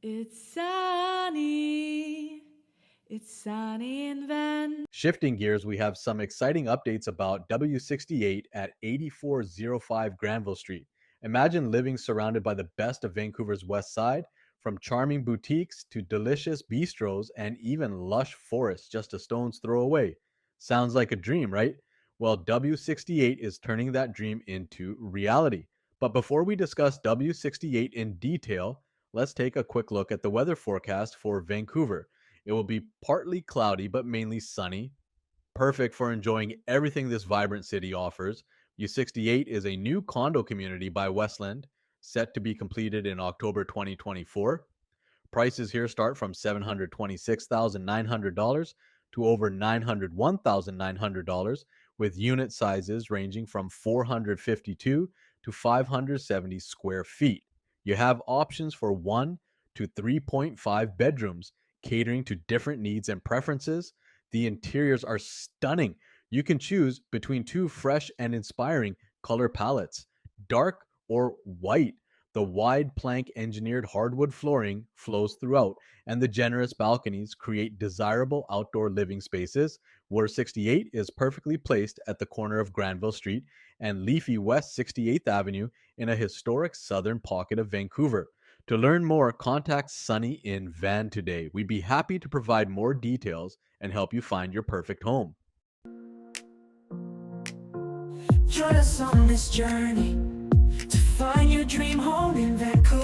It's sunny. It's sunny in Van. Shifting gears, we have some exciting updates about W68 at 8405 Granville Street. Imagine living surrounded by the best of Vancouver's West Side, from charming boutiques to delicious bistros and even lush forests just a stone's throw away. Sounds like a dream, right? Well, W68 is turning that dream into reality. But before we discuss W68 in detail, let's take a quick look at the weather forecast for Vancouver. It will be partly cloudy, but mainly sunny, perfect for enjoying everything this vibrant city offers. U68 is a new condo community by Westland, set to be completed in October 2024. Prices here start from $726,900 to over $901,900, with unit sizes ranging from 452 to 570 square feet. You have options for 1 to 3.5 bedrooms, catering to different needs and preferences. The interiors are stunning. You can choose between two fresh and inspiring color palettes, dark or white. The wide plank engineered hardwood flooring flows throughout, and the generous balconies create desirable outdoor living spaces. Where 68 is perfectly placed at the corner of Granville Street and leafy West 68th Avenue in a historic southern pocket of Vancouver. To learn more, contact Sunny in Van today. We'd be happy to provide more details and help you find your perfect home. Join us on this journey to find your dream home in Vancouver.